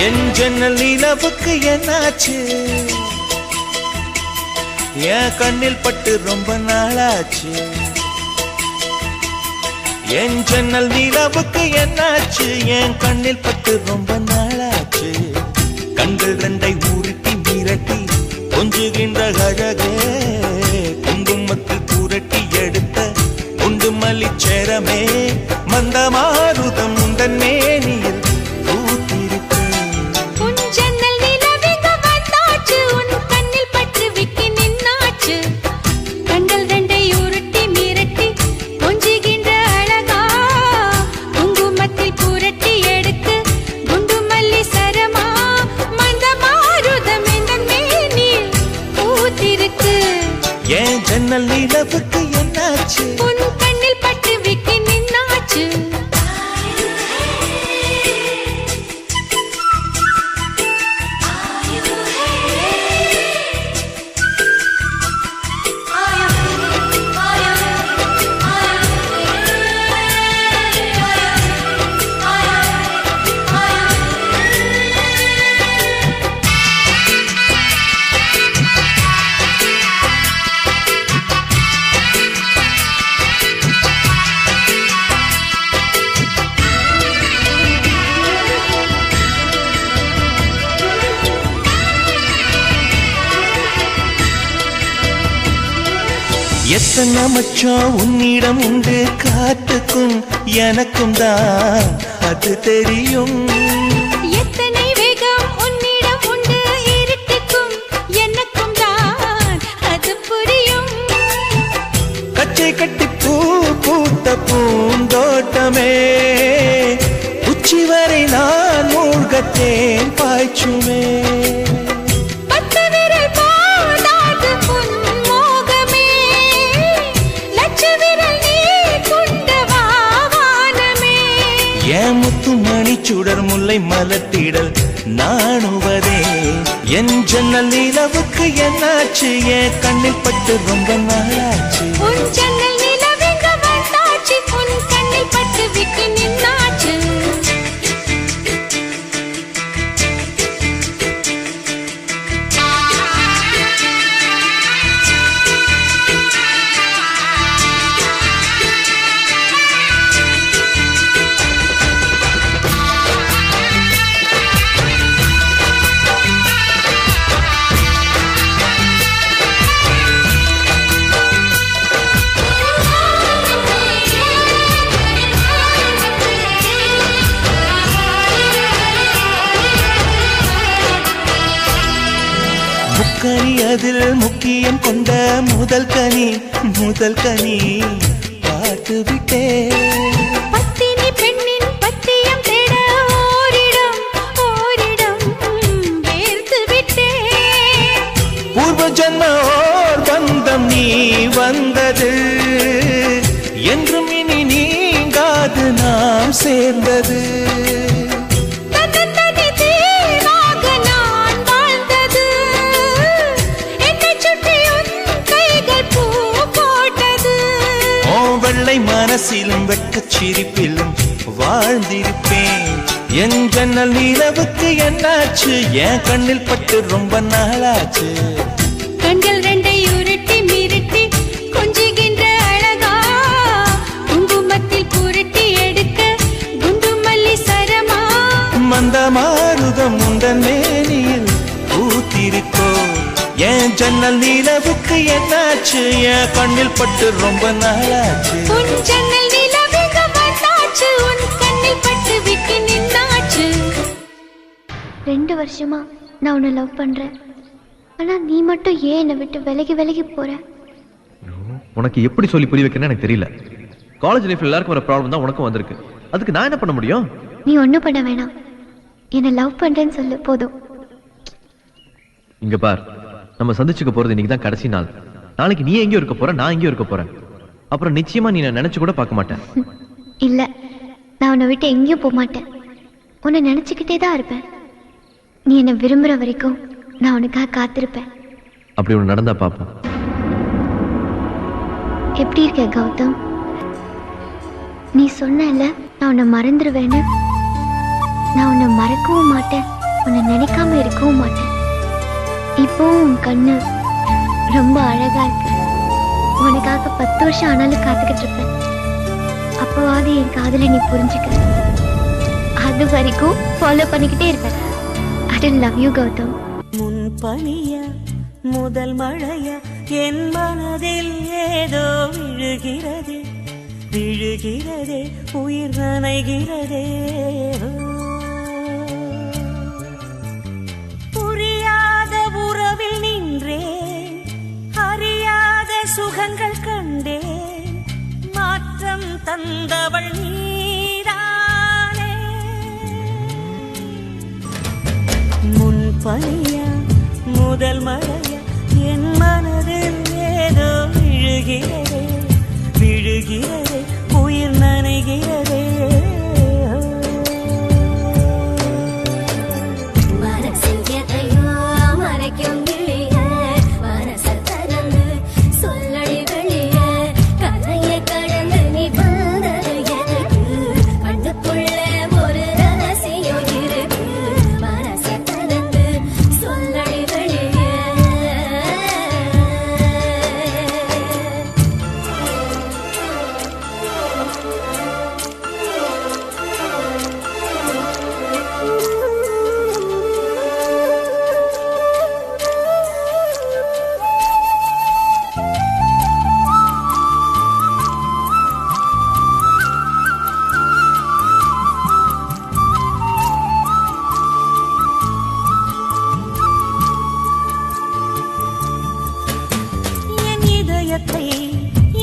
என் ஜன்னல் நிலவுக்கு என்னாச்சு? என் கண்ணில் பட்டு ரொம்ப நாளாச்சு. என் ஜன்னல் நிலவுக்கு என்னாச்சு? என் கண்ணில் பட்டு ரொம்ப நாளாச்சு. கண்கள் ரெண்டை உருட்டி மிரட்டி கொஞ்சுகின்ற அழகே, குங்குமத்தில் புரட்டி எடுத்த குண்டு மல்லிச்சேரமே, மந்தமாருதம் உந்தன் மேனியில் பூத்திருக்கு. உன் ஜன்னல் நிலவிங்க வந்தாச்சு, உன் கண்ணில் பட்டு விட்டு நின்னாச்சு. கண்கள் ரெண்டை உருட்டி மிரட்டி கொஞ்சுகின்ற அழகா, குங்குமத்தில் புரட்டி எடுத்து குண்டு மல்லி சரமா, மந்தமாருதம் உந்தன் மேனியில் பூத்திருக்கு. என் ஜன்னல் நிலவுக்கு என்னாச்சு? உன் கண்ணில் பட்டு விட்டு நின்னாச்சு. எத்தனை மச்சம் உன்னிடம் உண்டு, காத்துக்கும் எனக்கும் தான் அது தெரியும். எத்தனை வேகம் உன்னிடம் உண்டு, இருட்டுக்கும் எனக்கும் தான் அது புரியும். கச்சை கட்டி பூ பூத்த பூந்தோட்டமே, உச்சி வரை நான் மூழ்கத்தேன் பாய்ச்சுமே. என் முத்துமணி சுடர் முல்லை மலர்த்திடல் நாணுவதே. என் ஜன்னல் நிலவுக்கு என்னாச்சு? என் கண்ணில் பட்டு ரொம்ப நாளாச்சு. உன் ஜன்னல் நிலவுக்கு வந்தாச்சு, உன் கண்ணில் பட்டு விட்டு நின்னாச்சு. முக்கனி அதில் முக்கியம் கொண்ட முதல் கனி, முதல் கனி பார்த்து விட்டே. பத்தினி பெண்ணின் பத்தியம் தேட ஓரிடம் ஓரிடம் வேர்த்து விட்டே. பூர்வ ஜன்ம ஓர் பந்தம் நீ வந்தது, என்றும் இனி நீங்காது நாம் சேர்ந்தது. வெள்ளை மனசிலும் வெட்கச் சிரிப்பிலும் வாழ்ந்திருப்பேன். என் ஜன்னல் நிலவுக்கு என்னாச்சு? என் கண்ணில் பட்டு ரொம்ப நாளாச்சு. கண்கள் ரெண்டை உருட்டி மிரட்டி கொஞ்சுகின்ற அழகா, குங்குமத்தில் புரட்டி எடுக்க குண்டு மல்லி சரமா, மந்தமாருதம் உந்தன் மேனியில் பூத்திருக்கோ. என் ஜன்னல் நிலவுக்கு என்னாச்சு? என் கண்ணில் பட்டு ரொம்ப நாளாச்சு. உன் ஜன்னல் நிலவுக்கு வந்தாச்சு, உன் கண்ணில் பட்டு விட்டு நின்னாச்சு. 2 வருஷமா நான் உன்னை லவ் பண்றேன். ஆனா நீ மட்டும் ஏன் என்னை விட்டு விலகி விலகி போற? உனக்கு எப்படி சொல்லி புரிய வைக்கணும்னு எனக்கு தெரியல. காலேஜ் லைஃப்ல எல்லாருக்கும் வர ப்ராப்ளம் தான் உனக்கும் வந்திருக்கு. அதுக்கு நான் என்ன பண்ண முடியும்? நீ ஒன்றும் பண்ண வேணாம். என்னை லவ் பண்றேன்னு சொல்லு போதும். இங்க பார், நம்ம சந்திச்சுக்க போறது இன்னைக்கு தான் கடைசி நாள். நாளைக்கு நீ எங்கேயோ இருக்க போற, நான் எங்கேயோ இருக்க போறேன். அப்புறம் நிச்சயமா நீ நினைச்சு கூட பார்க்க மாட்டேன். இல்ல, நான் உன்னை விட்டு எங்கேயும் போக மாட்டேன். உன்னை நினைச்சுக்கிட்டே தான் இருப்பேன். நீ என்னை விரும்புற வரைக்கும் நான் உனக்காக காத்திருப்பேன். அப்படி ஒன்று நடந்தா பார்ப்போம். எப்படி இருக்க கௌதம்? நீ சொன்னல நான் உன்னை மறந்துடுவேன்னு. நான் உன்னை மறக்கவும் மாட்டேன், உன்னை நினைக்காம இருக்கவும் மாட்டேன். இப்போ உன் கண்ணு ரொம்ப அழகா இருக்கு. உனக்காக 10 வருஷம் ஆனாலும் காத்துக்கிட்டு இருப்பேன். அப்போவாது என் காதலை நீ புரிஞ்சுக்க. அது வரைக்கும் ஃபாலோ பண்ணிக்கிட்டே இருப்பேன். I love you Gautham. முன் பனிய முதல் மழைய என் மனதில் ஏதோ விழுகிறதே விழுகிறதே உயிர் நனைகிறதே. புரியாத உறவில் நின்றேன், அறியாத சுகங்கள் கண்டேன். மாற்றம் தந்தவள் நீதானே. முன் பனியா முதல் மழையா என் மனதில் ஏதோ விழுகிறதே விழுகிறதே உயிர் நனைகிறதே.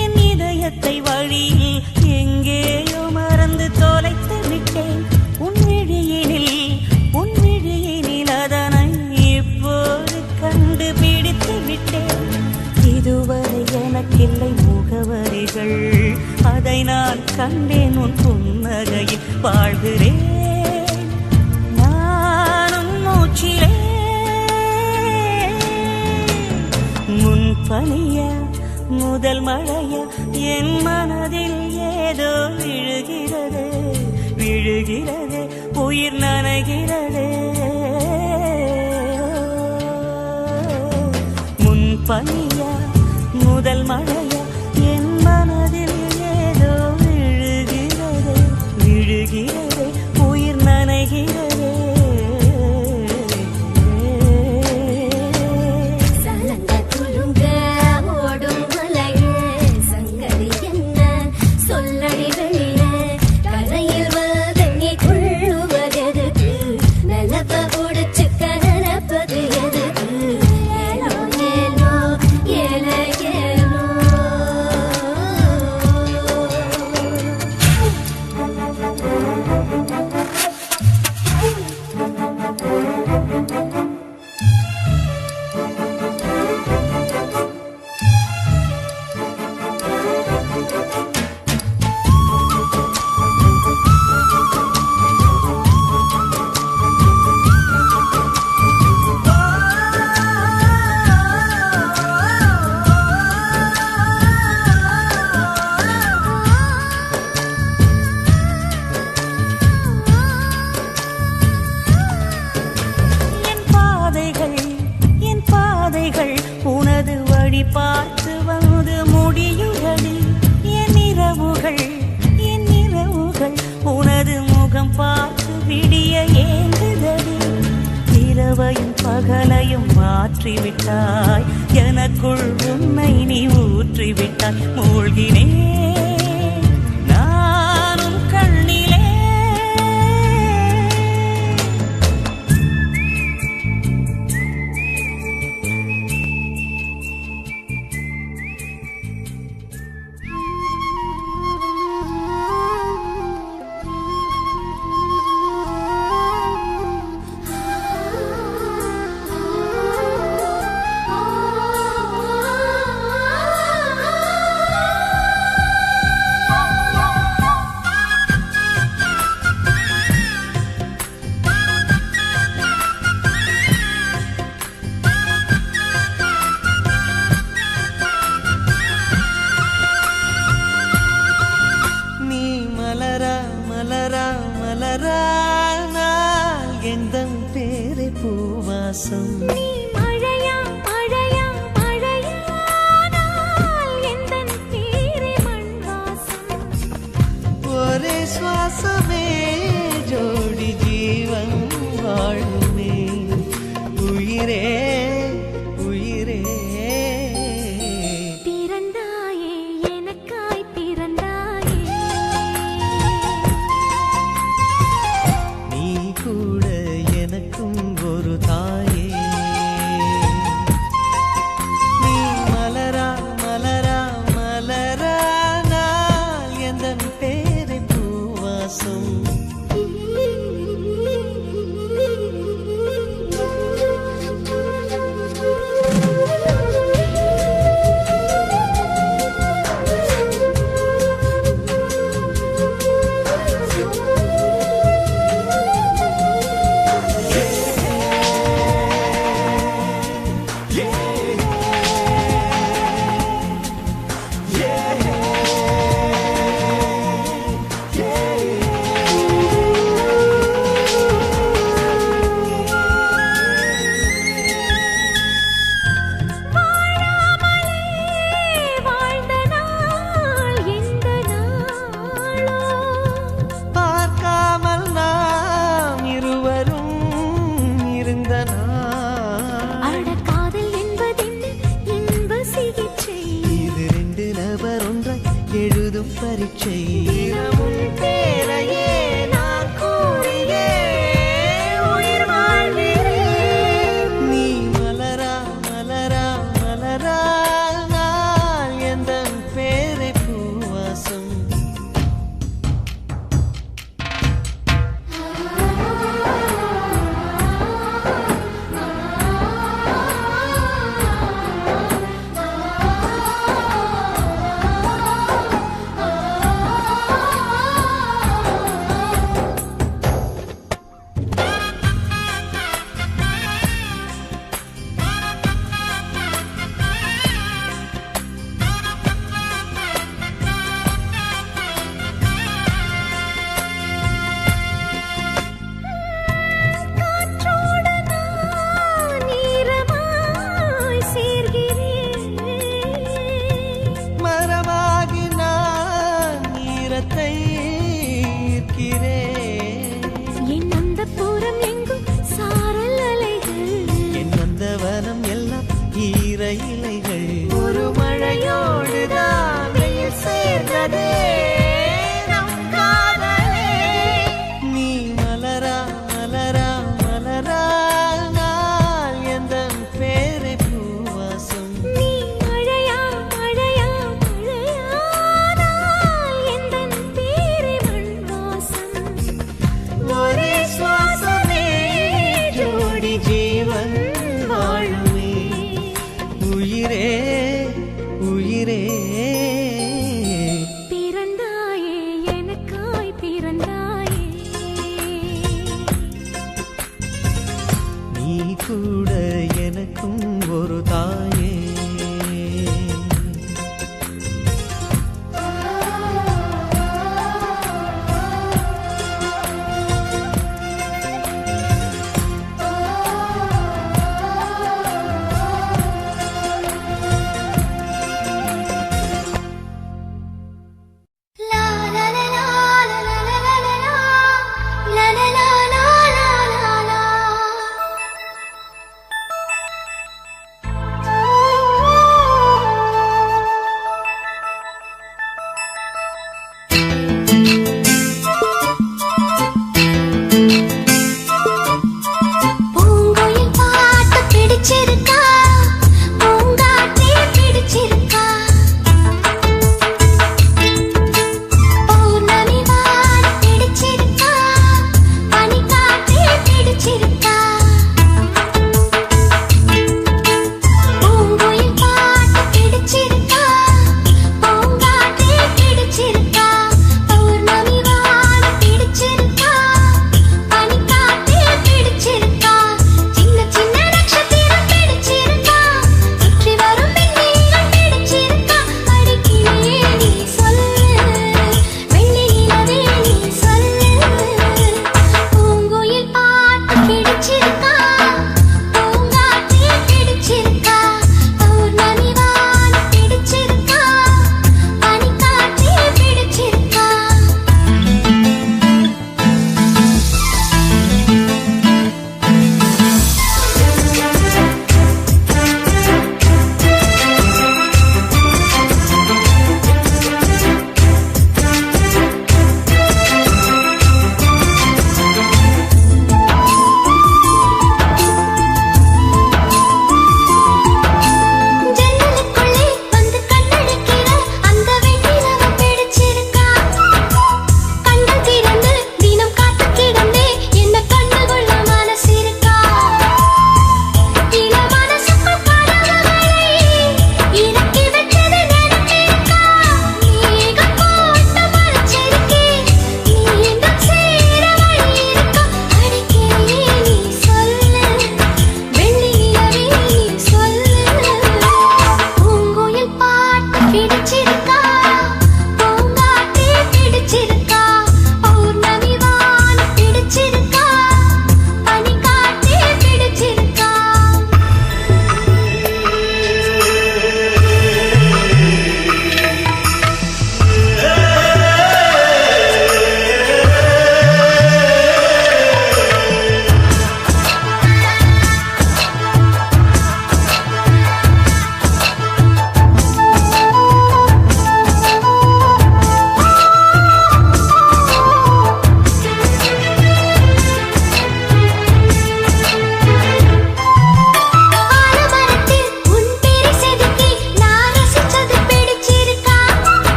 என் இதயத்தை வழியில் எங்கேயோ மறந்து தொலைத்து விட்டேன். உன் விழியினில் அதனை இப்போது கண்டுபிடித்து விட்டேன். இதுவரை எனக்கில்லை முகவரிகள், அதை நான் கண்டேன் உன் புன்னகையில். வாழ்கிறேன் நானும் மூச்சிலே. முன் பனியா முதல் மழையா என் மனதில் ஏதோ விழுகிறது விழுகிறது உயிர் நனைகிறது. முன் பனியா முதல் மழையா என் மனதில் ஏதோ விழுகிறது விழுகிறது உயிர் நனைகிறது. உனது வழி பார்த்து வந்து முடியுதடி. என் இரவுகள் உனது முகம் பார்த்து விடிய ஏங்குதடி. இரவையும் பகலையும் மாற்றிவிட்டாய், எனக்குள் உன்னை நீ ஊற்றிவிட்டாய். மூழ்கினேன் நானும் கண்ணிலே. எழுதும் பரீட்சை தினமும் பேரையே நான் கூறியே உயிர் வாழ்கிறேன். நீ மலரா மலரா மலரா நான் எந்தன் பேரை பூவாசம். காற்றோடு நான் ஈரமாய் சேர்கிறேன். மரமாகி நான் ஈரத்தை ஈர்க்கிறேன். என் அந்தப்புறம் எங்கும் சாரல் அலைகள். என் நந்தவனம் எல்லாம் ஈர இலைகள். ஒரு மழையோடுதான் வெயில் சேர்ந்ததே நம் காதலே. நீ மலரா மலரா மலரா நான் எந்தன் பேரை பூவாசம். நீ மழையா மழையா மழையானால் எந்தன் பேரை மண் வாசம். ஒரே சுவாசமே ஜோடி ஜீவன் வாழுமே. உயிரே உயிரே பிறந்தாயே எனக்காய் பிறந்தாயே. நீ கூட எனக்கும் ஒரு தாயே.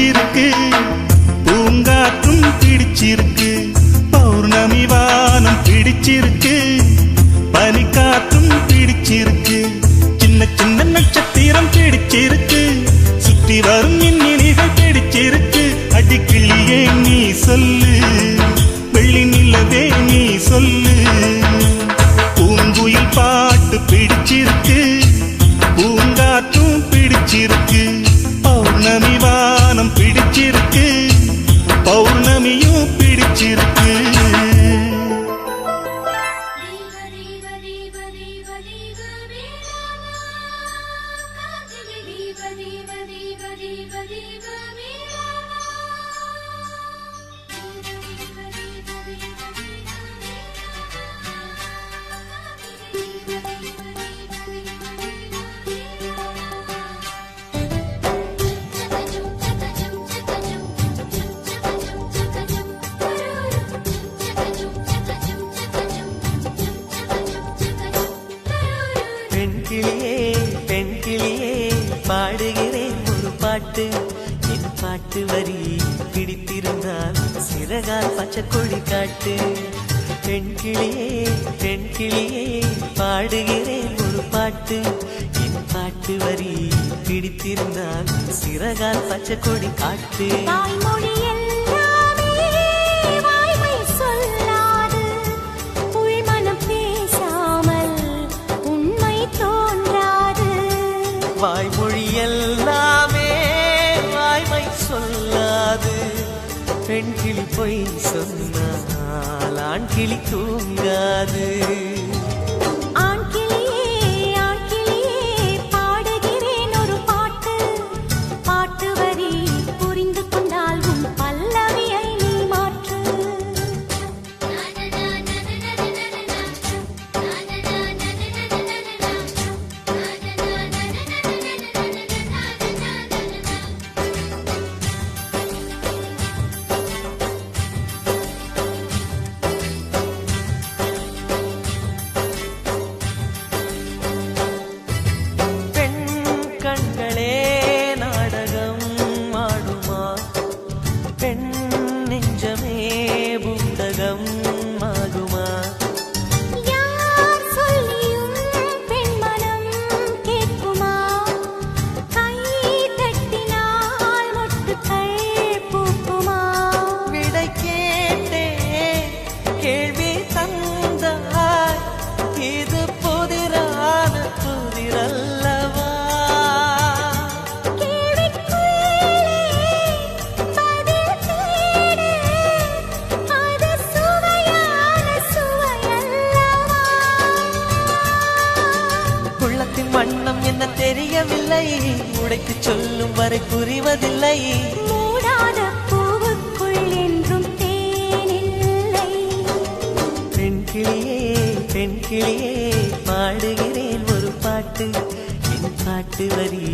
பிடிச்சிருக்கு பூங்காற்றும் பிடிச்சிருக்கு பௌர்ணமி வானம் பிடிச்சிருக்கு பனிக்காற்றும் பிடிச்சிருக்கு சின்ன சின்ன நட்சத்திரம் பிடிச்சிருக்கு சுற்றி வரும் மின்னிலிகள் பிடிச்சிருக்கு அடிக்கிளியே நீ சொல்லு வெள்ளி நிலவே நீ சொல்லு பூங்குயில் பாட்டு பிடிச்சிருக்கு பூங்காற்றும் பிடிச்சிருக்கு பௌர்ணமி வானம் பிடிச்சிருக்கு பௌர்ணமியும் பிடிச்சிருக்கு பாடுகிறேன் ஒரு பாட்டு என் பாட்டு வரி பிடித்திருந்தால் சிறகால் பச்சை கொடி காட்டு பெண் கிளியே பாடுகிறேன் ஒரு பாட்டு என் பாட்டு வரி பிடித்திருந்தால் சிறகால் பச்சை கொடி காட்டு வாய்மொழி எல்லாமே வாய்மை சொல்லாது பெண் கிளி பொய் சொன்னால் ஆண் கிளி தூங்காது ஆண் கிளியே பாடுகிறேன் ஒரு பாட்டு பாட்டு வரி புரிந்து கொண்டால் உன் பல்லவியை நீ மாற்று கண்களே நாடகம் ஆடுமா பெண் நெஞ்சமே புத்தகம் ஆகுமா யார் சொல்லியும் பெண் மனம் கேட்குமா கை தட்டினால் மொட்டுக்கள் பூக்குமா விடை கேட்டே கேள்வி தந்தாய் இது புதிரான புதிரல்லவா உள்ளத்தின் வண்ணம் என்ன தெரியவில்லை உடைத்து சொல்லும் வரை புரிவதில்லை மூடாத பூவுக்குள் என்றும் தேனில்லை பெண் கிளியே பாடுகிறேன் ஒரு பாட்டு என் பாட்டு வரி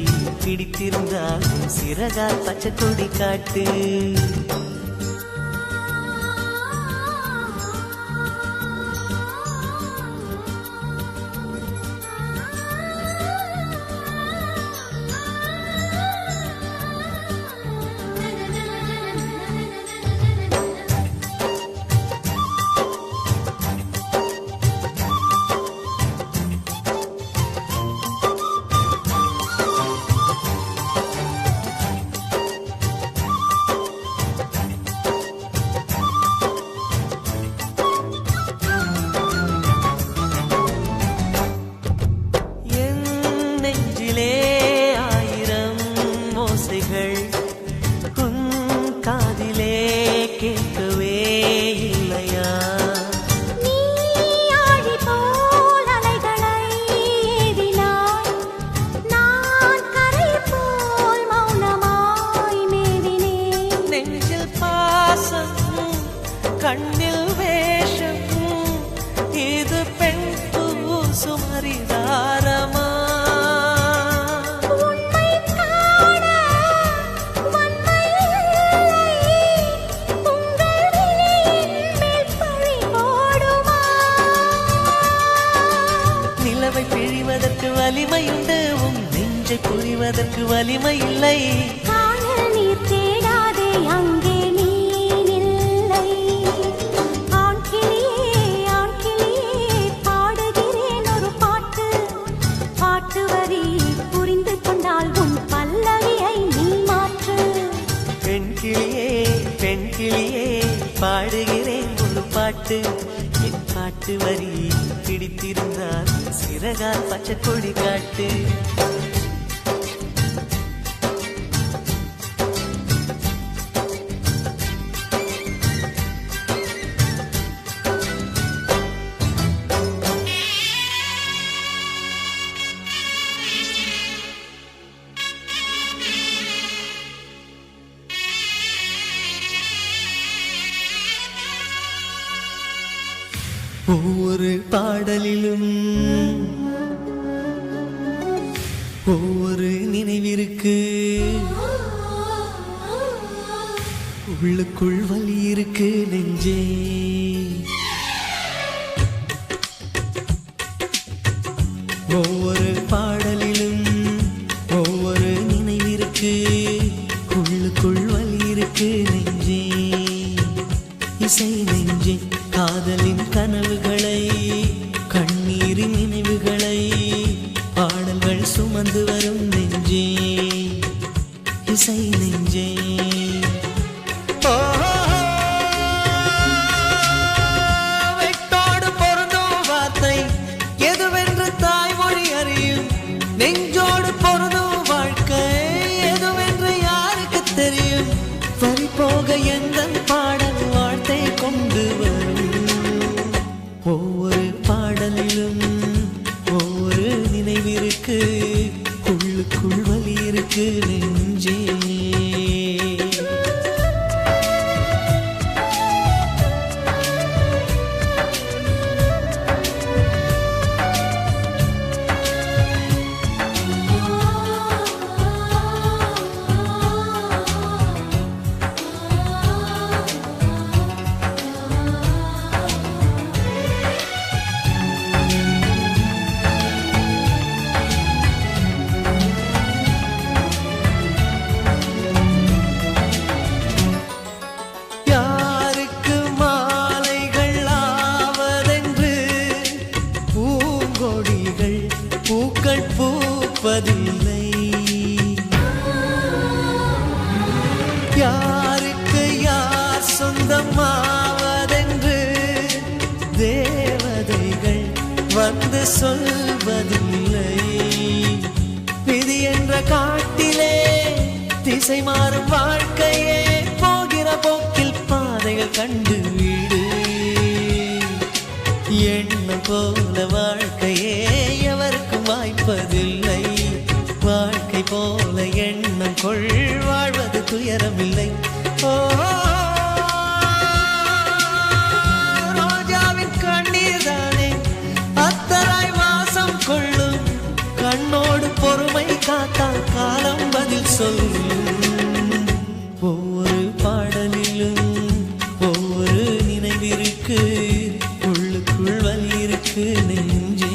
பிடித்திருந்தால் சிறகால் பச்சை கொடி காட்டு ஆயிரம் ஓசைகள் உன் காதிலே கேட்கவே இல்லையா நீ ஆழி போல் அலைகளை ஏறினாய் நான் கரை போல் மௌனமாய் மேவினேன் நெஞ்சில் பாசம் கண்ணில் வேஷம் இது பெண் சுமரிதாரமா நிலவை பிழிவதற்கு வலிமையுண்டு உன் நெஞ்சை புரிவதற்கு வலிமை இல்லை காணல் நீர் தேட பெண் கிளியே பெண் கிளியே பாடுகிறேன் ஒரு பாட்டு என் பாட்டு வரி பிடித்திருந்தால் சிறகால் பச்சை கொடி காட்டு ஒவ்வொரு பாடலிலும் ஒவ்வொரு நினைவிருக்கு உள்ளுக்குள் வலி இருக்கு நெஞ்சே ஒவ்வொரு பாடலிலும் ஒவ்வொரு நினைவிருக்கு உள்ளுக்குள் வலி இருக்கு நெஞ்சே இசை நெஞ்சே காதலின் கனவுகளை கண்ணீரின் நினைவுகளை பாடல்கள் சுமந்து வரும் நெஞ்சே இசை நெஞ்சே வெட்டோடு பொருந்தும் வார்த்தை எதுவென்று தாய்மொழி அறியும் நெஞ்சோடு பொருந்தும் வாழ்க்கை எதுவென்று யாருக்கு தெரியும் வரி போக எந்த பாடல் வாழ்த்தை கொண்டு வரும் ஒவ்வொரு பாடலிலும் ஒவ்வொரு நினைவிற்கு உள்ளுக்குள் வலி இருக்கு நெஞ்சே பூக்கள் பூப்பதில்லை யாருக்கு யார் சொந்தமாவதென்று தேவதைகள் வந்து சொல்வதில்லை விதி என்ற காட்டிலே திசை மாறும் வாழ்க்கையே போகிற போக்கில் பாதைகள் கண்டு வீடு எண்ணம் போல வாழ்க்கையே எவருக்கும் வாய்ப்பதில்லை வாழ்க்கை போல எண்ணம் கொள் வாழ்வது துயரமில்லை ரோஜாவின் கண்ணீர் தானே அத்தராய் வாசம் கொள்ளும் கண்ணோடு பொறுமை காத்தால் காலம் பதில் சொல்லும் ஒவ்வொரு பாடலிலும் ஒவ்வொரு நினைவிற்கு உள்ளுக்குள் வலி இருக்கு நெஞ்சே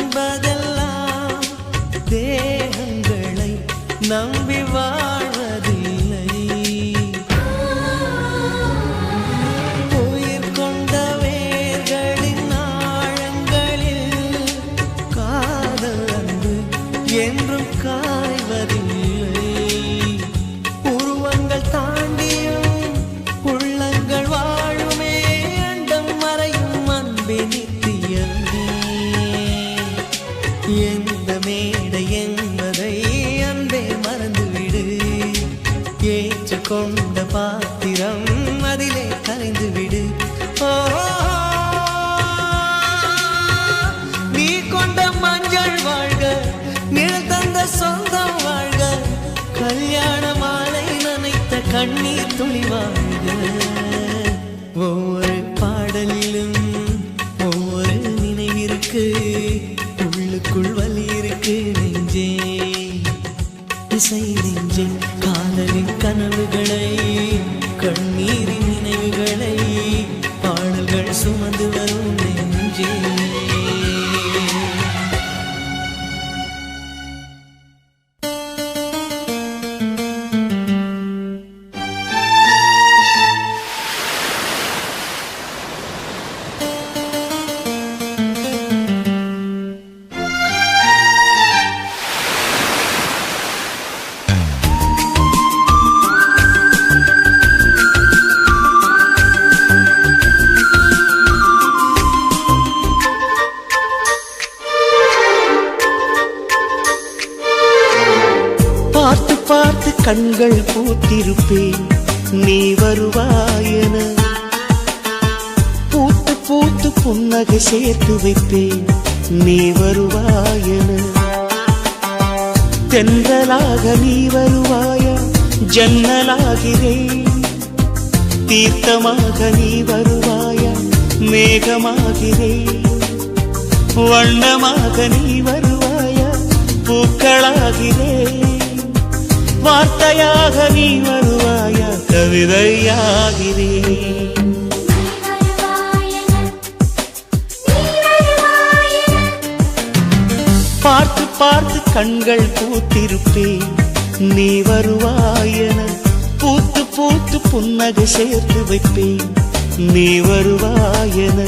என்பதெல்லாம் தேகங்களை நம்பி வாழ்வதில்லை உயிர் கொண்ட வேர்களின் ஆழங்களில் காதல் அன்பு என்றும் காய்வதில்லை உருவங்கள் தாண்டியும் உள்ளங்கள் வாழுமே அண்டம் மறையும் அன்பே எந்த மேடை என்பதை அன்பே மறந்துவிடு ஏற்றுக்கொண்ட பாத்திரம் அதிலே கரைந்துவிடு நீ கொண்ட மஞ்சள் வாழ்க நிழல் தந்த சொந்தம் வாழ்க கல்யாண மாலை நனைத்த கண்ணீர் துளி வாழ்க ஒவ்வொரு பாடலிலும் ஒவ்வொரு நினைவிற்கு உள்ளுக்குள் வலி இருக்கு நெஞ்சே இசை நெஞ்சே காதலின் கனவு கனவுகளை கண்ணீரின் நினைவுகளை பாடல்கள் சுமந்து வரும் நெஞ்சே. பார்த்து பார்த்து கண்கள் பூத்திருப்பேன் நீ வருவாயென, பூத்து பூத்து புன்னகை சேர்த்து வைப்பேன் நீ வருவாயென. தென்றலாக நீ வருவாயா, ஜன்னலாகிறேன். தீர்த்தமாக நீ வருவாயா, மேகமாகிறேன். வண்ணமாக நீ வருவாயா, பூக்களாகிறேன். வார்த்தையாக நீ வருவாயா, கவிதையாகிறேன். பார்த்து பார்த்து கண்கள் பூத்திருப்பேன் நீ வருவாயென, பூத்து பூத்து புன்னகை சேர்த்து வைப்பேன் நீ வருவாயென.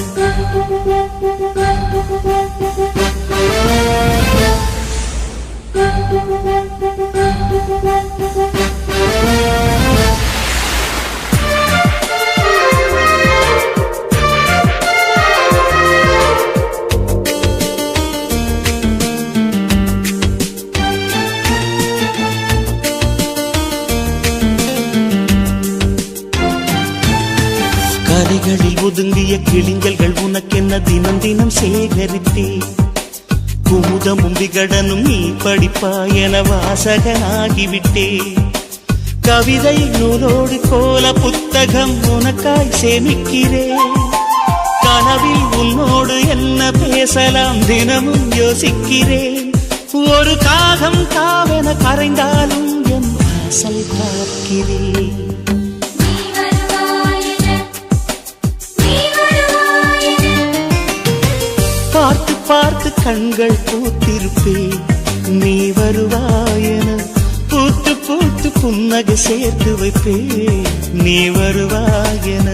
கரைகளில் ஒதுங்கிய கிளிஞ்சல்கள் உனக்கென்ன தினம் தினம் சேகரித்தே. குமுதமும் விகடனும் நீ படிப்பாயென வாசகனாகிவிட்டே. கவிதை நூலோடு கோல புத்தகம் உனக்காய் சேமிக்கிறேன். கனவில் உன்னோடு என்ன பேசலாம் தினமும் யோசிக்கிறேன். ஒரு காகம் காவென கரைந்தாலும் என் வாசல் பார்க்கிறேன். பார்த்து பார்த்து கண்கள் பூத்திருப்பேன் நீ வருவாயென, பூத்து பூத்து புன்னகை சேர்த்து வைப்பேன் நீ வருவாயென.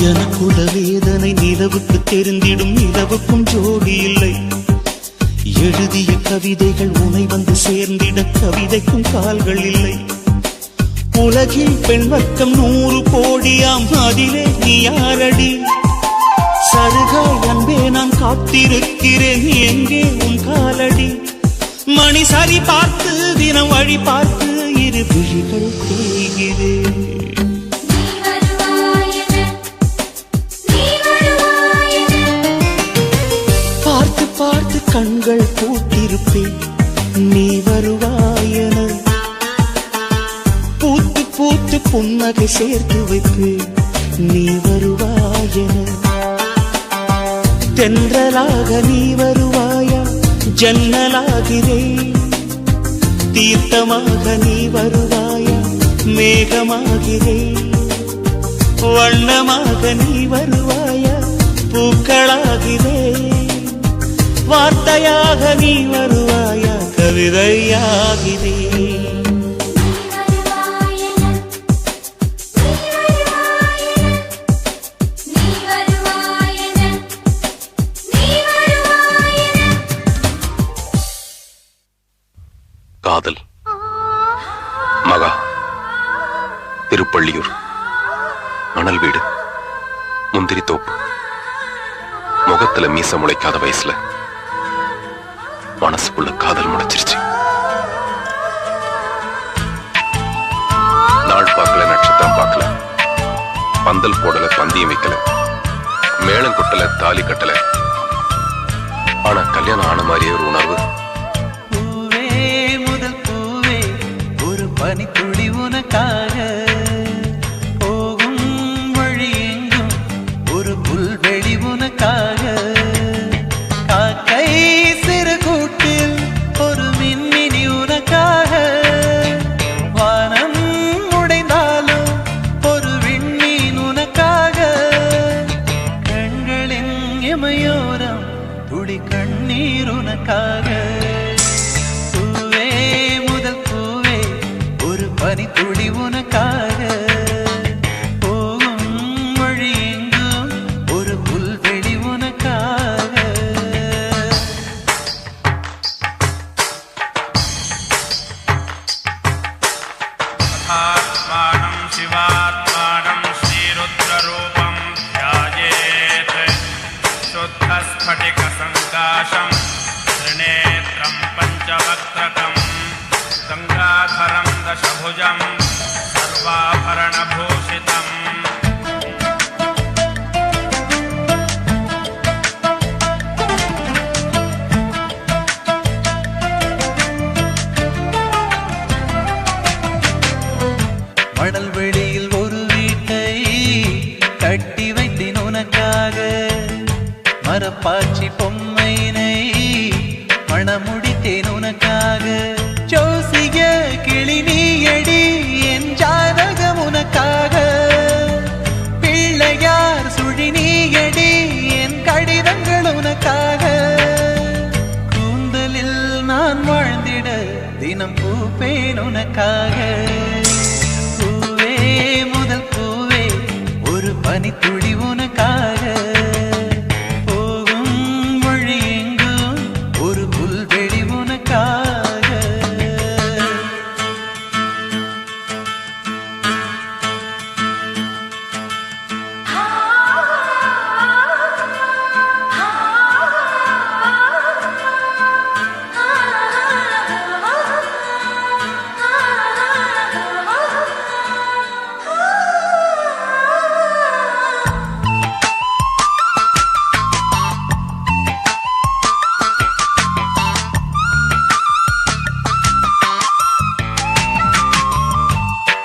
எனக்குள்ள வேதனை நிலவுக்கு தெரிந்திடும், நிலவுக்கும் ஜோடி இல்லை. எழுதிய கவிதைகள் உனை வந்து சேர்ந்திட கவிதைக்கும் கால்கள் இல்லை. உலகில் பெண் வர்க்கம் 100 கோடியாம், அதிலே நீ யாரடி? சருகாய் அன்பே நான் காத்திருக்கிறேன், எங்கே உன் காலடி? மணி சரி பார்த்து தினம் வழி பார்த்து இரு விழிகள் தேய்கிறேன். பார்த்து பார்த்து கண்கள் பூத்திருப்பேன் நீ வருவாயென, பூத்து பூத்து புன்னகை சேர்த்து வைப்பேன் நீ வருவாயென. தென்றலாக நீ வருவாயா, ஜன்னலாகிறேன். தீர்த்தமாக நீ வருவாயா, மேகமாகிறேன். வண்ணமாக நீ வருவாயா, பூக்களாகிறேன். வார்த்தையாக நீ வருவாயா, கவிதையாகிறேன். காதல் மகா திருப்பள்ளியூர் மணல் வீடு முந்திரி தோப்பு முகத்துல மீச முளைக்காத வயசுல மனசுக்குள்ள காதல் முளைச்சிருச்சு. பார்க்கல, நட்சத்திரம் பார்க்கல, பந்தல் போடல, பந்தியம் வைக்கல, மேளம் கொட்டல, தாலி கட்டல. ஆனா கல்யாணம் ஆன மாதிரியே ஒரு உணர்வு. பூவே முதல் பூவே, ஒரு பனித்துளி உனக்காக, போகும் வழி எங்கும் ஒரு புல்வெளி உனக்காக, காக்கை சிறு கூட்டில் ஒரு மின்மினி உனக்காக, வானம் உடைந்தாலும் ஒரு விண்மீன் உனக்காக, கண்களின் இமையோரம் துளி கண்ணீர் உனக்காக. பூவே முதல் பூவே, ஒரு பனித்துளி உனக்காக, போகும் வழி எங்கும் ஒரு புல்வெளி உனக்காக. आत्मानं शिवात्मानं श्रीरुद्ररूपं ध्यायेत् शुद्धस्फटिकसङ्काशं त्रिनेत्रं पञ्चवक्त्रकं गङ्गाधरं दशभुजं सर्वाभरणभूषितम्. மணல் வெளியில் ஒரு வீட்டை கட்டி வைத்தேன் உனக்காக, மரப்பாச்சி பொம்மையினை மணமுடித்தேன் உனக்காக, ஜோசிய கிளி நீயடி என் ஜாதகம் உனக்காக, பிள்ளையார் சுழி நீயடி என் கடிதங்கள் உனக்காக, கூந்தலில் நான் வாழ்ந்திட தினம் பூப்பேன் உனக்காக. பூவே முதல் பூவே, ஒரு பனித்துளி உனக்காக, போகும் வழி எங்கும் ஒரு புல்வெளி உனக்காக.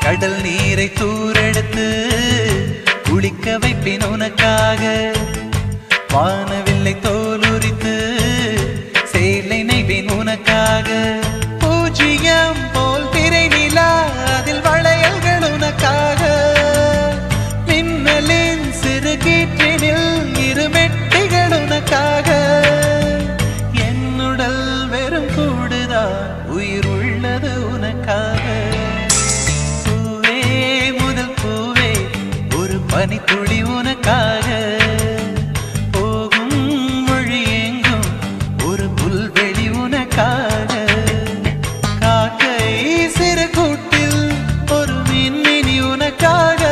கடல் நீரை தூரெடுத்து குளிக்க வைப்பேன் உனக்காக, வானவில்லை தோலுரித்து சேலை நெய்வேன் உனக்காக, பூஜ்ஜியம் போல் திரை நிலா அதில் வளையல்கள் உனக்காக, மின்னலின் சிறு கீற்றினில் இரு மெட்டிகள் உனக்காக, என்னுடல் வெறும் கூடுதான் உயிர் உள்ளது உனக்காக. முதல் பூவே, ஒரு பனித்துளி உனக்காக, போகும் வழி எங்கும் ஒரு புல்வெளி உனக்காக, காக்கை சிறு கூட்டில் ஒரு மின்மினி உனக்காக,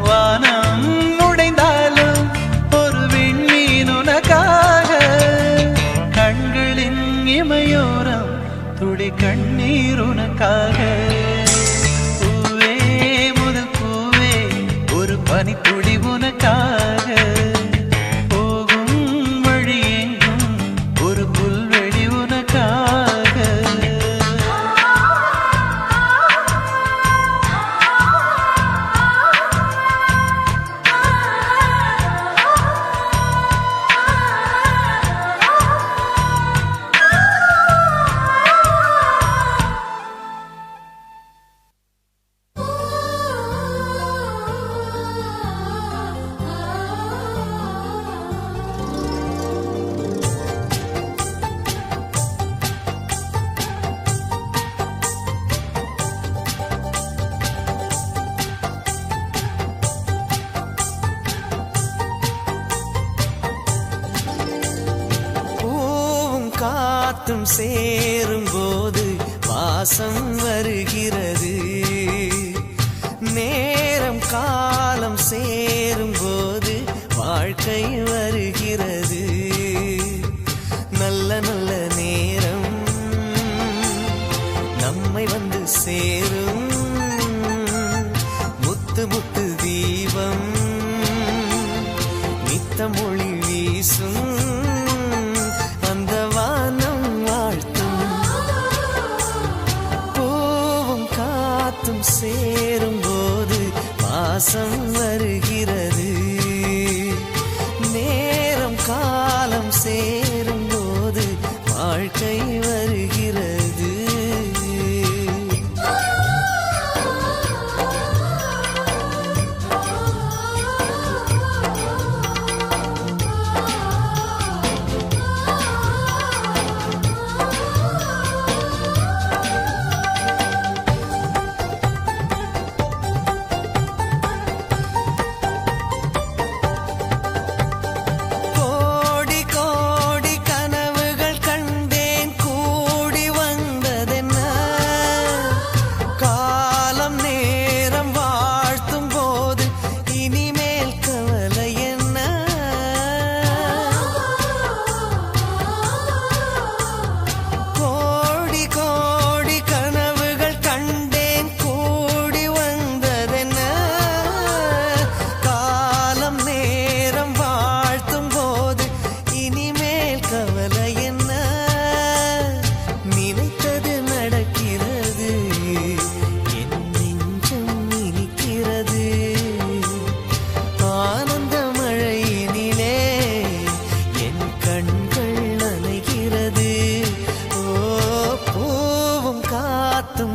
வானம் உடைந்தாலும் ஒரு விண்மீன் உனக்காக, கண்களின் இமையோரம் துளி கண்ணீர் உனக்காக. பனித்துளி உனக்காக, போகும் வழி எங்கும் ஒரு புல்வெளி உனக்காக. காற்றும் சேரும் போது வாசம் வருகிறது, நேரம் காலம் சேரும் போது வாழ்க்கை வருகிறது, நல்ல நல்ல நேரம் நம்மை வந்து சேரும், காலம் சேரும் போது வாசம் வருகிறது நேரம் காலம் சேரும் போது வாழ்க்கை வருகிறது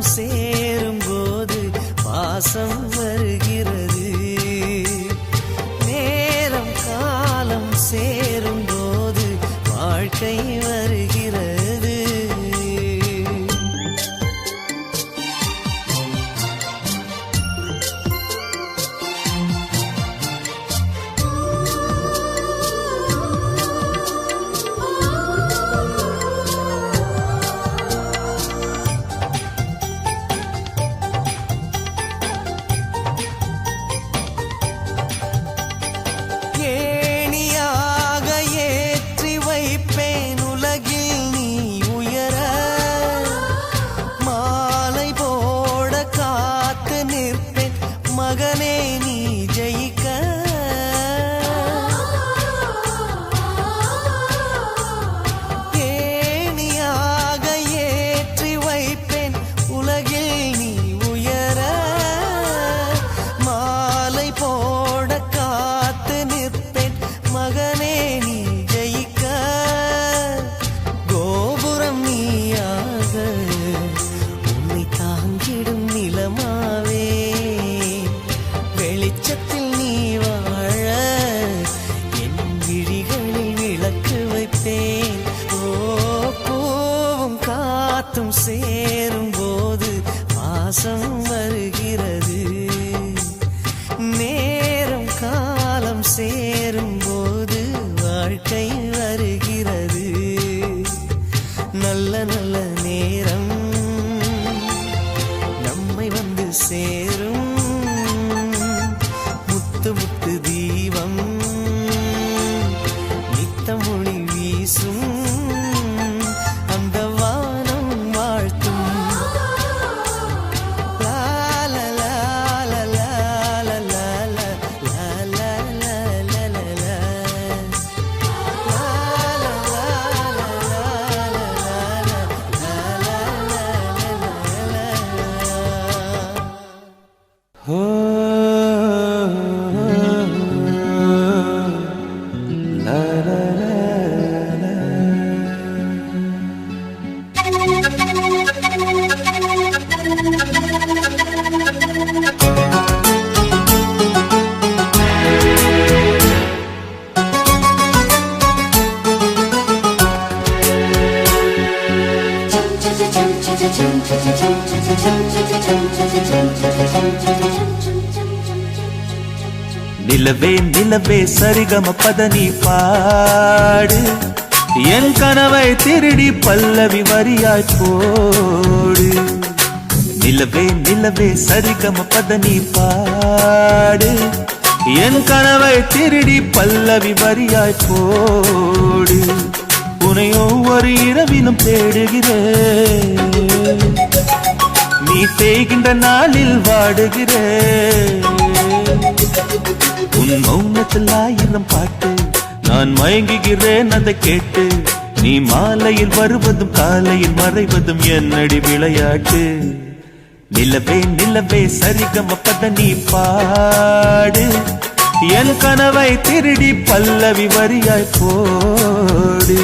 சேரும் போது பாசம் வருகிறது நேரம் காலம் சேரும் போது வாழ்க்கை வருகிறது மகனே நீ ஜெயிக்க ஏணியாக ஏற்றி வைப்பேன் உலகில் நீ உயர மாலை போட காத்து நிற்பேன் மகனே நீ ஜெயிக்க கோபுரம் நீயாக உன்னை தாங்கிடும் நிலமாவே வெளிச்சத்தில் நீ வாழ என் விழிகளில் விளக்கு வைப்பேன் ஓ பூவும் காத்தும் சேரும் போது வாசம் வருகிறது நேரம் காலம் சேரும் போது வாழ்க்கை வருகிறது நல்ல நல்ல நேரம் நம்மை வந்து சேரும் முத்து தீபம் நித்தம் ஒளி வீசும் அந்த வானம் வாழ்த்தும் நிலவே நிலவே சரிகம பதனி பாடு என் கனவை திருடி பல்லவி வரியாய் போடு நிலவே நிலவே சரிகம பதனி பாடு என் கனவை திருடி பல்லவி வரியாய் போடு உன்னை ஒவ்வொரு இரவிலும் தேடுகிறேன் நீ தேய்கின்ற நாளில் வாடுகிறேன் உன் மௌனத்தில் 1000 பாட்டு நான் மயங்குகிறேன் அதை கேட்டு நீ மாலையில் வருவதும் காலையில் மறைவதும் என்னடி விளையாட்டு நிலவே நிலவே சரிகம பத நீ பாடு என் கனவை திருடி பல்லவி வரியாய் போடு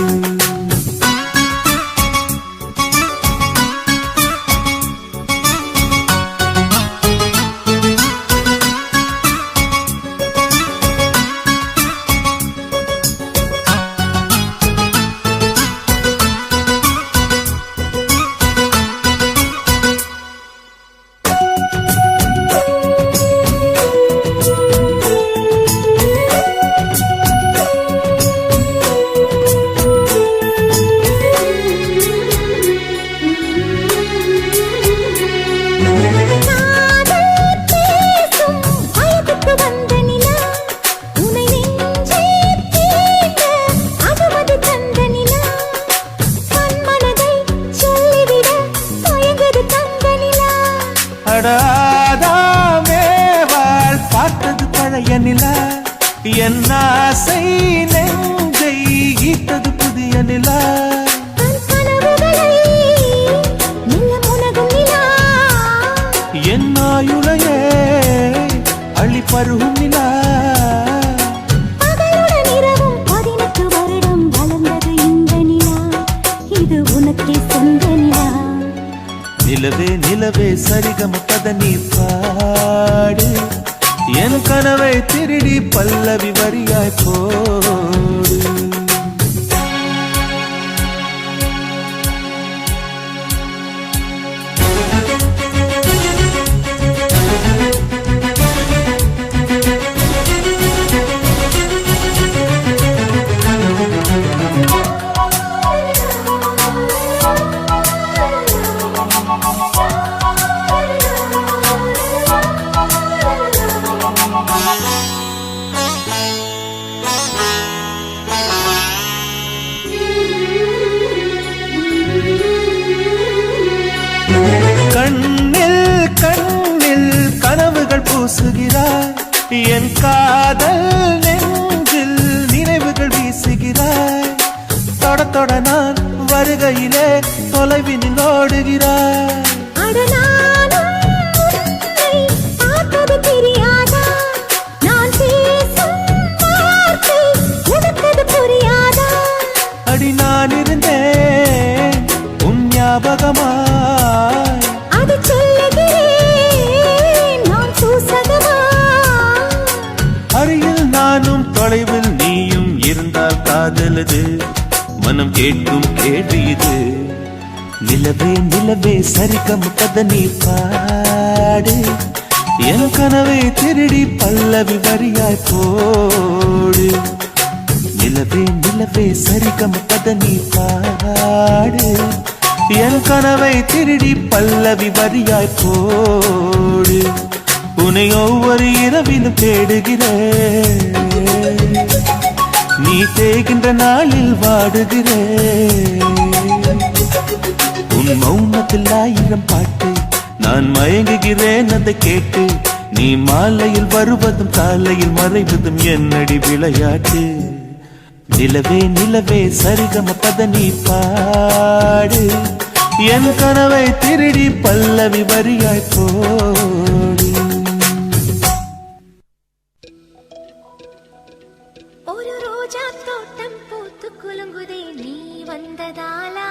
என் ஆசை நெஞ்சை ஈட்டது புதிய நிலா என் ஆயுளையே அள்ளி பருகும் நிலா வருடம் வளர்ந்தது இந்த நிலா இது உனக்கே சொந்த நிலா நிலவே நிலவே சரிகம பத நீ பாடு என் கனவை திருடி பல்லவி வரியாய் போடு கண்ணில் கண்ணில் கனவுகள் பூசுகிறாய் என் காதல் நெஞ்சில் நினைவுகள் வீசுகிறாய் தொட தொட நான் வருகையிலே தொலைவினில் ஓடுகிறாய் அடி நான் இருந்தேன் உன் ஞாபகமாய் அருகில் நானும் தொலைவில் நீயும் இருந்தால் காதலது மனம் கேட்கும் கேள்வி இது நிலவே நிலவே சரிகம பத நீ பாடு என் கனவை திருடி பல்லவி வரியாய் போடு நிலவே நிலவே சரிகம பத நீ பாடு என் கனவை திருடி பல்லவி வரியாய் போடு உன்னை ஒவ்வொரு இரவிலும் தேடுகிறேன் நீ தேகின்ற நாளில் வாடுகிறேன் உன் மௌனத்தில் 1000 பாட்டு நான் மயங்குகிறேன் அதை கேட்டு நீ மாலையில் வருவதும் காலையில் மறைவதும் என்னடி விளையாட்டு நிலவே நிலவே சரிகம பத நீ பாடு என் கனவை திருடி பல்லவி வரியாய் போடு ஒரு ரோஜா தோட்டம் பூத்து குலுங்குதே நீ வந்ததாலா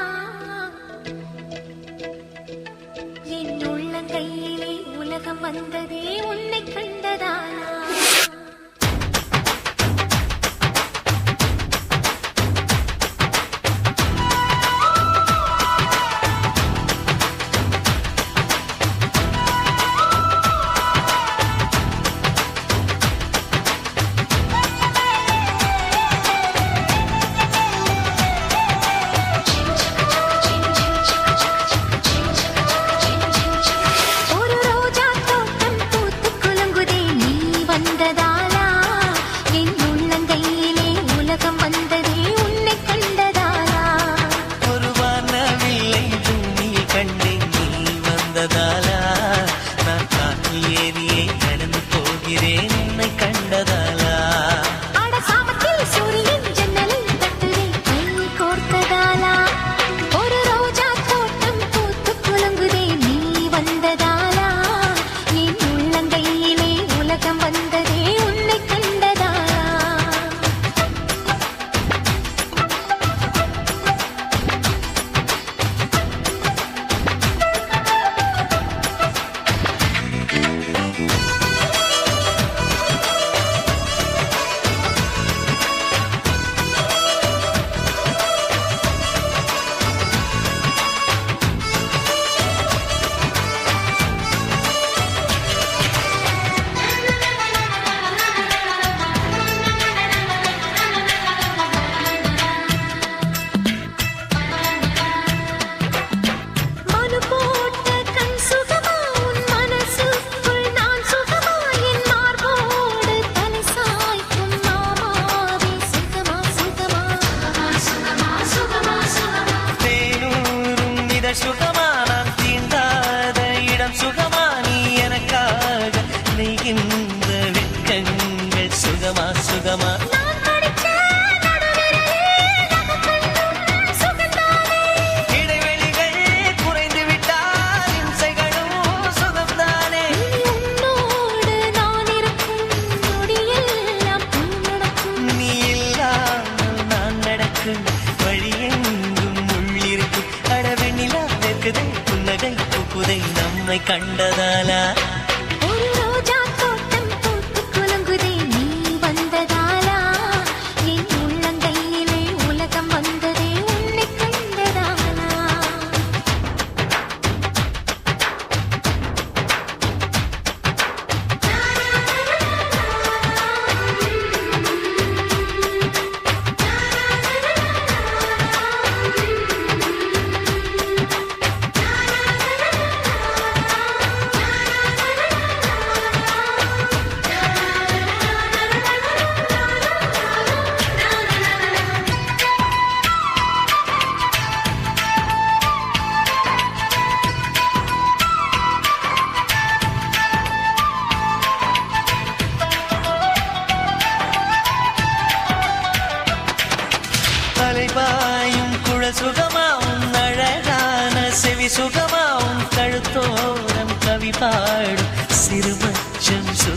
என் உள்ளங்கையிலே உலகம் வந்ததே உன்னை கண்டதாலா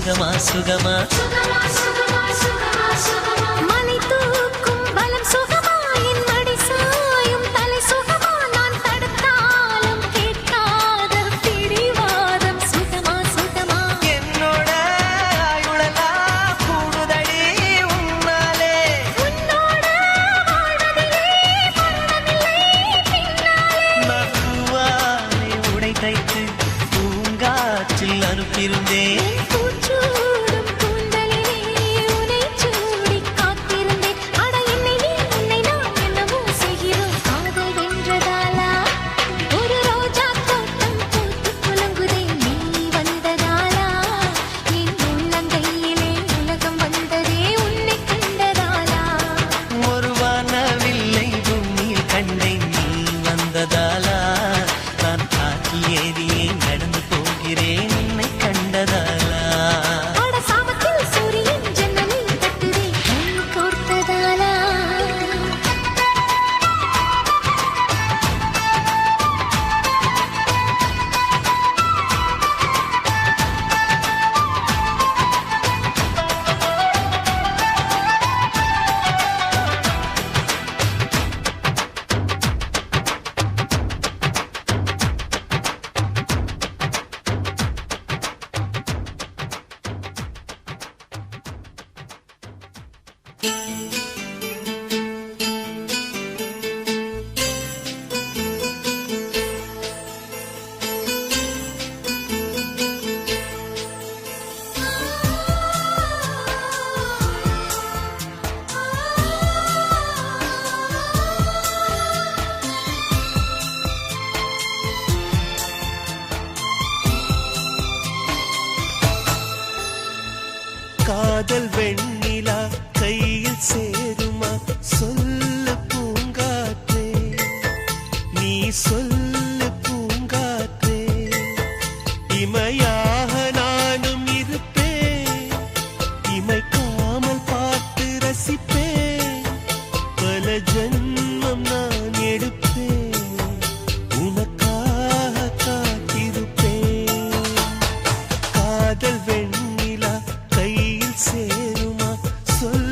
சுகமா சுகமா மலை தூக்கும் பலம் சுகமா என் மடி சாயும் தலை சுகமா நான் தடுத்தாலும் கேட்காத பிடிவாதம் சுகமா சுகமா என்னோட ஆயுளெல்லாம் கூடுதடி உன்னாலே உன்னோட வாழ்வதிலே மரணமில்லை பின்னாலே நான் பூவாலை உடை தைத்து பூங்காற்றில் அனுப்பியிருந்தேன் பூச்சூடும் கூந்தலிலே உனை சூடி காத்திருந்தேன் அட என்னை நீ உன்னை நான் என்னமோ செய்கிறோம் காதல் வென்றதாலா ஒரு ரோஜா தோட்டம் பூத்து குலுங்குதே நீ வந்ததாலா என் உள்ளங்கையிலே உலகம் வந்ததே உன்னை கண்டதாலா ஒரு வானவில்லை பூமியில் கண்டேன் நீ வந்ததாலா நான் காற்றில் ஏறியே நடந்து போகிறேன் உன்னை கண்டதாலா அட சாமத்தில் சூரியன் ஜன்னலில் தட்டுதே கண் கோர்த்ததாலா காதல் வெண்ணிலா கையில் சேருமா சொல்லு பூங்காற்றே நீ சொல்லு பூங்காற்றே இமையாக நானும் இருப்பேன் இமைக்காமல் பார்த்து ரசிப்பேன் பல ஜன்மம் நான் எடுப்பேன் உனக்காக காத்திருப்பேன் காதல் வெண்ணிலா கையில் சேருமா சொல்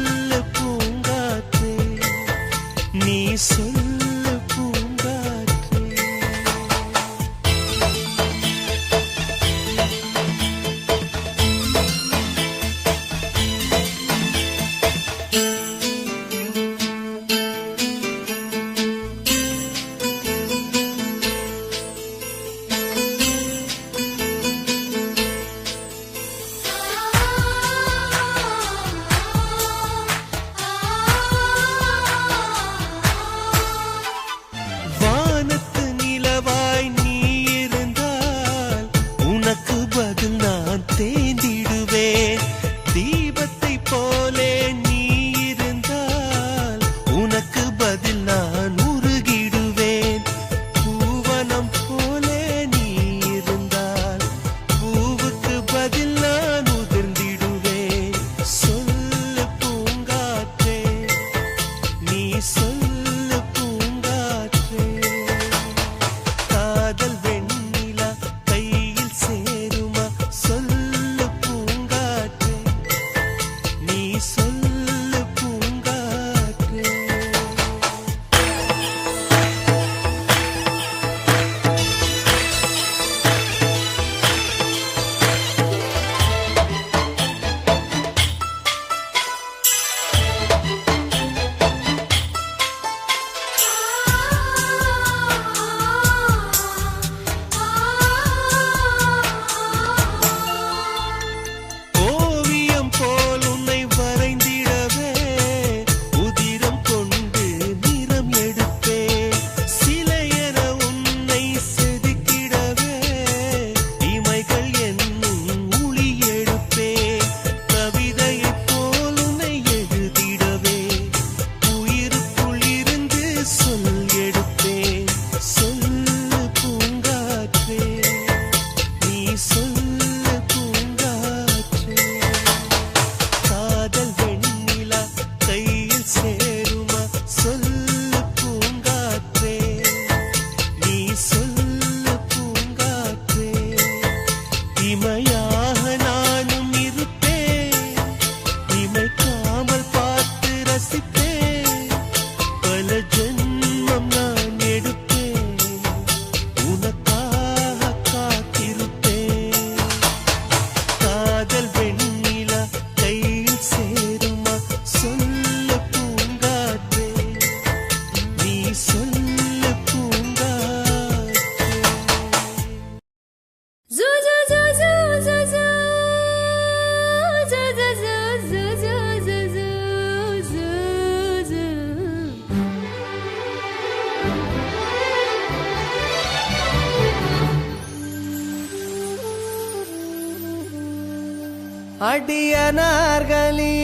அடியனார்களி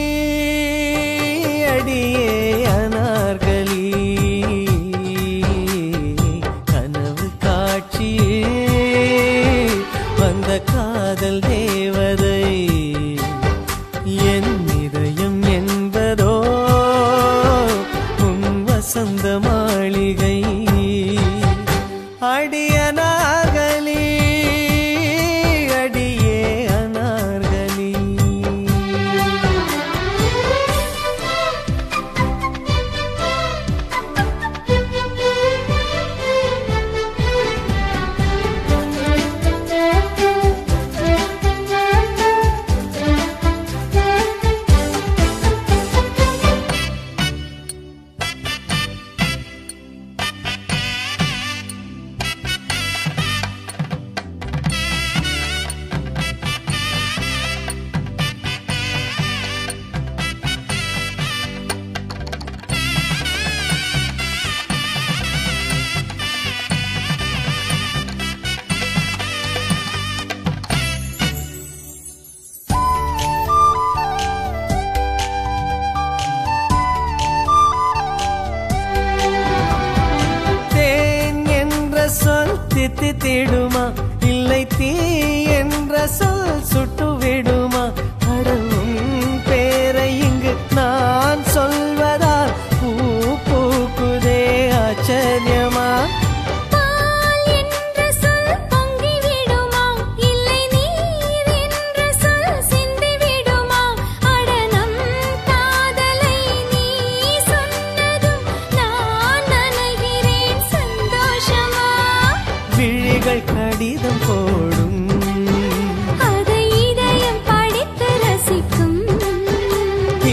அடியே அனார்களி கனவு காட்சியே வந்த காதல் தேவதை என் இதயம் என்பதோ உன் வசந்த மாளிகை அடியனார்களி அடியே அனார்களி தித்தித்திடுமா இல்லை தீ என்ற சொல் சுட்டு விடுமா கடவும் பேரை இங்கு நான் சொல்வதால் பூ பூக்குதே ஆச்சரியமா கடிதம் போடும் அதை இதயம் படித்து ரசிக்கும்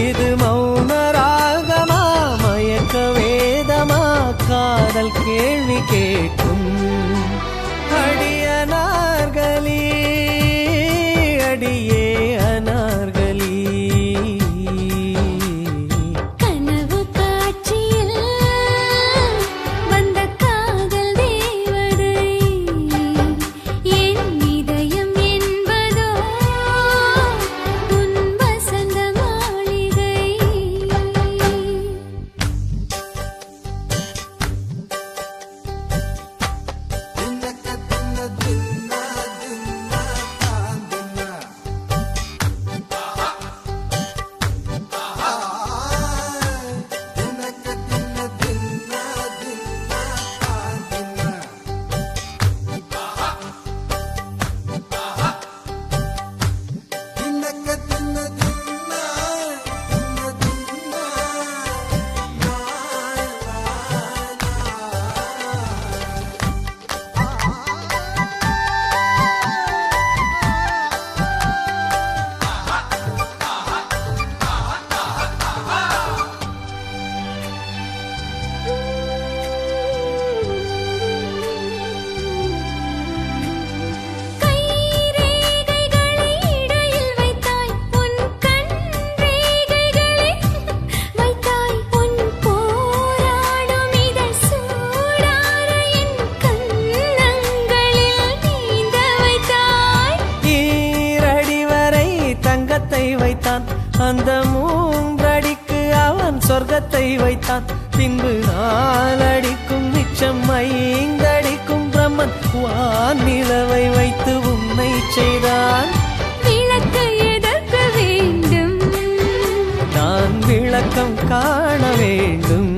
இது மௌன ராகமா மயக்க வேதமா காதல் கேள்வி கேட்கும் அடியனார்களி அடியே அனார்களி கனவு காட்சியில் வந்த காதல் தேவதை என் இதயம் என்பதோ உன் வசந்த மாளிகை வைத்தான் அந்த மூன்றடிக்கு அவன் சொர்க்கத்தை வைத்தான் பின்பு நாலடிக்கும் மிச்சம் 5 அடிக்கும் பிரம்மன் வானிலவை வைத்து உன்னை செய்தான் விளக்கு எதற்கு வேண்டும் நான் விளக்கம் காண வேண்டும்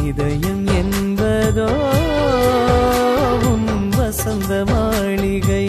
இதயம் என்பதோ உன் வசந்த மாளிகை